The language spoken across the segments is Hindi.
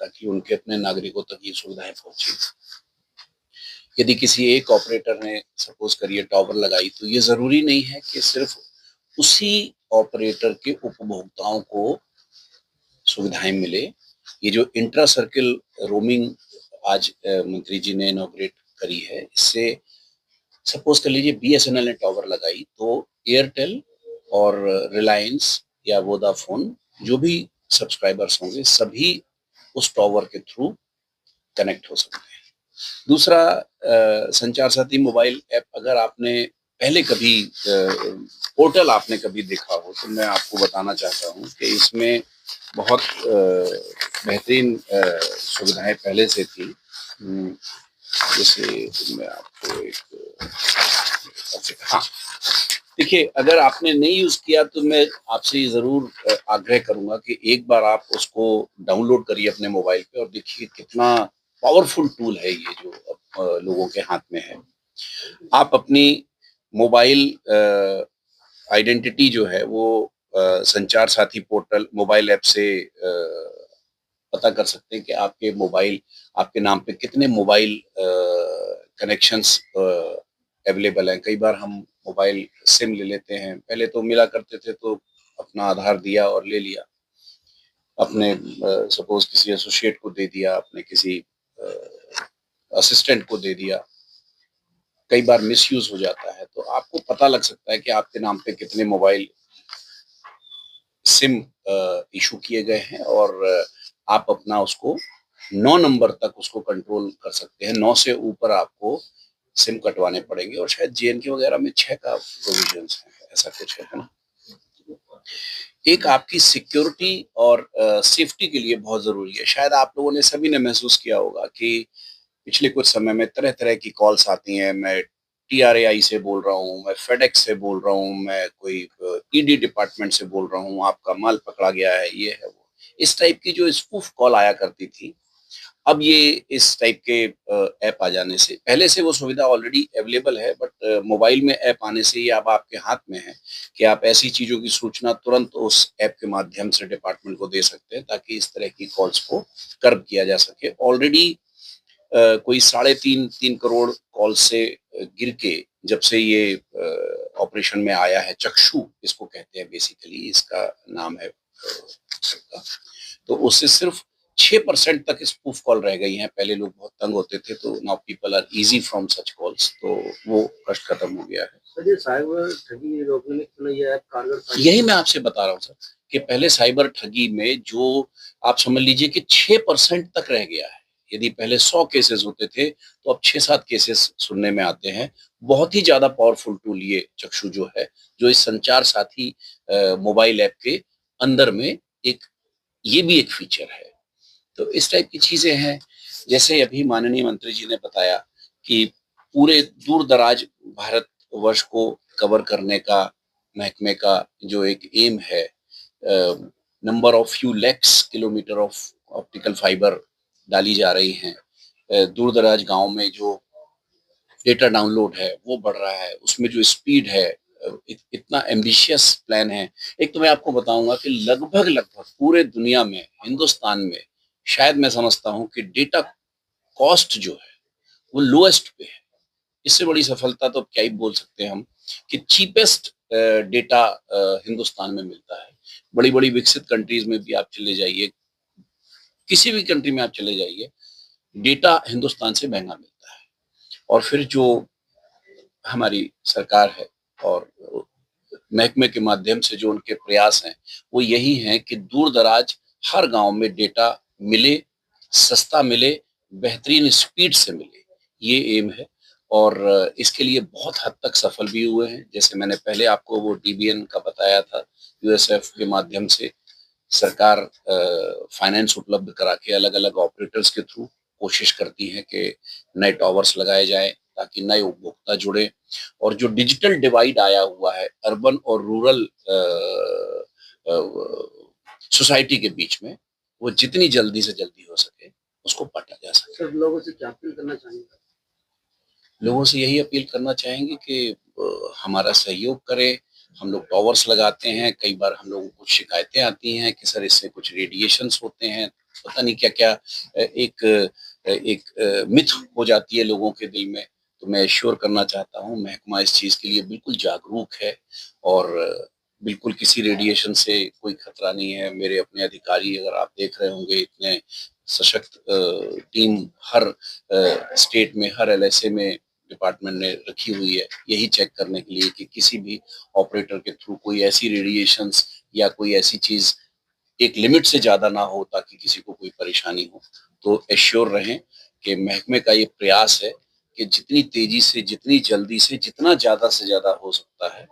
ताकि उनके अपने नागरिकों तक ये सुविधाएं पहुंचे। यदि किसी एक ऑपरेटर ने सपोज करिए टावर लगाई, तो ये ज़रूरी नहीं है कि सिर्फ उसी ऑपरेटर के उपभोक्ताओं को सुविधाएं मिले। ये जो इंट्रा सर्किल रोमिंग आज मंत्री जी ने इनॉग्रेट करी है, इससे सपोज कर लीजिए बीएसएनएल ने टावर लगाई, तो एयरटेल और रिलायंस या वोडाफोन जो भी सब्सक्राइबर्स होंगे सभी उस टावर के थ्रू कनेक्ट हो सकते हैं। दूसरा, संचार साथी मोबाइल ऐप अगर आपने पहले कभी पोर्टल आपने कभी देखा हो, तो मैं आपको बताना चाहता हूँ कि इसमें बहुत बेहतरीन सुविधाएं पहले से थी। जैसे मैं आपको एक हाँ, देखिए, अगर आपने नहीं यूज किया तो मैं आपसे ये जरूर आग्रह करूंगा कि एक बार आप उसको डाउनलोड करिए अपने मोबाइल पे और देखिए कितना पावरफुल टूल है ये जो लोगों के हाथ में है। आप अपनी मोबाइल आइडेंटिटी जो है वो संचार साथी पोर्टल मोबाइल ऐप से पता कर सकते हैं कि आपके मोबाइल, आपके नाम पे कितने मोबाइल कनेक्शंस अवेलेबल हैं। कई बार हम मोबाइल सिम ले लेते हैं, पहले तो मिला करते थे तो अपना आधार दिया और ले लिया, अपने सपोज किसी एसोसिएट को दे दिया, अपने किसी असिस्टेंट को दे दिया। कई बार मिसयूज हो जाता है, तो आपको पता लग सकता है कि आपके नाम पे कितने मोबाइल सिम इशू किए गए हैं और आप अपना उसको 9 नंबर तक उसको कंट्रोल कर सकते हैं। 9 से ऊपर आपको सिम कटवाने पड़ेंगे और शायद जेएनके वगैरह में 6 का प्रोविजंस है, ऐसा कुछ है ना। एक आपकी सिक्योरिटी और सेफ्टी के लिए बहुत जरूरी है। शायद आप लोगों ने सभी ने महसूस किया होगा कि पिछले कुछ समय में तरह तरह की कॉल्स आती हैं। मैं टीआरएआई से बोल रहा हूँ, मैं फेडेक्स से बोल रहा हूँ, मैं कोई ईडी डिपार्टमेंट से बोल रहा हूँ, आपका माल पकड़ा गया है, ये है वो। इस टाइप की जो स्पूफ कॉल आया करती थी, अब ये इस टाइप के ऐप आ जाने से, पहले से वो सुविधा ऑलरेडी अवेलेबल है, बट मोबाइल में ऐप आने से ये अब आपके हाथ में है कि आप ऐसी चीजों की सूचना तुरंत उस ऐप के माध्यम से डिपार्टमेंट को दे सकते हैं ताकि इस तरह की कॉल्स को कर्ब किया जा सके। ऑलरेडी कोई 3.5 करोड़ कॉल से गिर के जब से ये ऑपरेशन में आया है, चक्षु इसको कहते हैं, बेसिकली इसका नाम है तो उससे सिर्फ 6% तक स्पूफ कॉल रह गई हैं। पहले लोग बहुत तंग होते थे, तो now people are easy from such calls, तो वो कष्ट खत्म हो गया है। सर, ये साइबर ठगी रोकने में कितना ये ऐप कारगर? यही मैं आपसे बता रहा हूँ सर कि पहले साइबर ठगी में जो आप समझ लीजिए कि 6% तक रह गया है। यदि पहले 100 केसेस होते थे तो अब 6-7 केसेस सुनने में आते हैं। बहुत ही ज्यादा पावरफुल टूल ये चक्षु जो है, जो इस संचार साथी मोबाइल ऐप के अंदर में एक ये भी एक फीचर है। तो इस टाइप की चीजें हैं। जैसे अभी माननीय मंत्री जी ने बताया कि पूरे दूर दराज भारत वर्ष को कवर करने का महकमे का जो एक एम है, number of few lakhs kilometre of optical fibre डाली जा रही हैं। दूर दराज गांव में जो डेटा डाउनलोड है वो बढ़ रहा है, उसमें जो स्पीड है, इतना एम्बिशियस प्लान है। एक तो मैं आपको बताऊंगा कि लगभग लगभग पूरे दुनिया में, हिंदुस्तान में शायद मैं समझता हूं कि डेटा कॉस्ट जो है वो लोएस्ट पे है। इससे बड़ी सफलता तो क्या ही बोल सकते हैं हम कि चीपेस्ट डेटा हिंदुस्तान में मिलता है। बड़ी बड़ी विकसित कंट्रीज में भी आप चले जाइए, किसी भी कंट्री में आप चले जाइए, डेटा हिंदुस्तान से महंगा मिलता है। और फिर जो हमारी सरकार है और महकमे के माध्यम से जो उनके प्रयास हैं, वो यही हैं कि दूर दराज हर गांव में डेटा मिले, सस्ता मिले, बेहतरीन स्पीड से मिले, ये एम है। और इसके लिए बहुत हद तक सफल भी हुए हैं। जैसे मैंने पहले आपको वो डीबीएन का बताया था, यूएसएफ के माध्यम से सरकार फाइनेंस उपलब्ध करा के अलग अलग ऑपरेटर्स के थ्रू कोशिश करती है कि नए टावर्स लगाए जाएं ताकि नए उपभोक्ता जुड़े। और जो डिजिटल डिवाइड आया हुआ है अर्बन और रूरल सोसाइटी के बीच में, वो जितनी जल्दी से जल्दी हो सके उसको पाटा जा सके। सब लोगों से क्या अपील करना चाहेंगे? लोगों से यही अपील करना चाहेंगे कि हमारा सहयोग करें। हम लोग टावर्स लगाते हैं, कई बार हम लोगों को शिकायतें आती हैं कि सर इससे कुछ रेडिएशंस होते हैं, पता नहीं क्या-क्या एक मिथ हो जाती है लोगों के दिल में। तो मैं एश्योर करना चाहता हूँ महकमा इस चीज़ के लिए बिल्कुल जागरूक है और बिल्कुल किसी रेडिएशन से कोई खतरा नहीं है। मेरे अपने अधिकारी अगर आप देख रहे होंगे इतने सशक्त टीम हर स्टेट में, हर एलएसए में डिपार्टमेंट ने रखी हुई है, यही चेक करने के लिए कि किसी भी ऑपरेटर के थ्रू कोई ऐसी रेडिएशंस या कोई ऐसी चीज़ एक लिमिट से ज़्यादा ना हो ताकि किसी को कोई परेशानी हो। तो एश्योर रहें कि महकमे का ये प्रयास है कि जितनी तेज़ी से, जितनी जल्दी से, जितना ज़्यादा से ज़्यादा हो सकता है,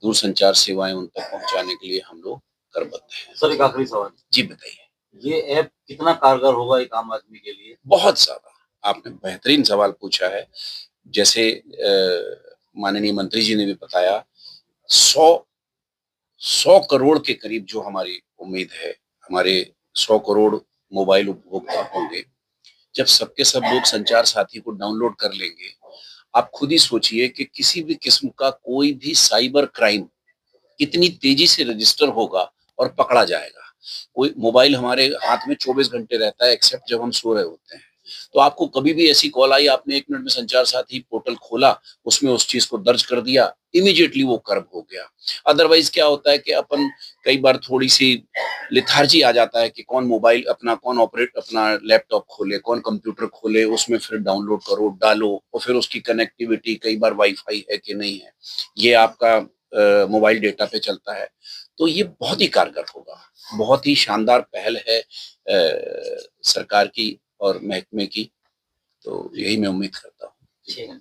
दूरसंचार सेवाएँ उन तक पहुँचाने के लिए हम लोग करबद्ध हैं। सर एक आखिरी सवाल, जी बताइए। ये ऐप कितना कारगर होगा एक आम आदमी के लिए? बहुत ज़्यादा, आपने बेहतरीन सवाल पूछा है। जैसे माननीय मंत्री जी ने भी बताया 100 करोड़ के करीब जो हमारी उम्मीद है, हमारे 100 करोड़ मोबाइल उपभोक्ता होंगे। जब सबके सब लोग संचार साथी को डाउनलोड कर लेंगे, आप खुद ही सोचिए कि किसी भी किस्म का कोई भी साइबर क्राइम कितनी तेज़ी से रजिस्टर होगा और पकड़ा जाएगा। कोई मोबाइल हमारे हाथ में 24 घंटे रहता है एक्सेप्ट जब हम सो रहे होते हैं। तो आपको कभी भी ऐसी कॉल आई, आपने 1 मिनट में संचार साथी पोर्टल खोला, उसमें उस चीज़ को दर्ज कर दिया, इमीडिएटली वो कर्म हो गया। अदरवाइज़ क्या होता है कि अपन कई बार थोड़ी-सी लेथार्जी आ जाता है कि कौन मोबाइल अपना कौन ऑपरेट अपना लैपटॉप खोले, कौन कंप्यूटर खोले, उसमें फिर डाउनलोड करो, डालो और फिर उसकी कनेक्टिविटी कई बार वाई-फाई है कि नहीं है। ये आपका मोबाइल डेटा पे चलता है। तो ये बहुत ही कारगर होगा, बहुत ही शानदार पहल है सरकार की और महकमे की, तो यही मैं उम्मीद करता हूँ। ठीक है।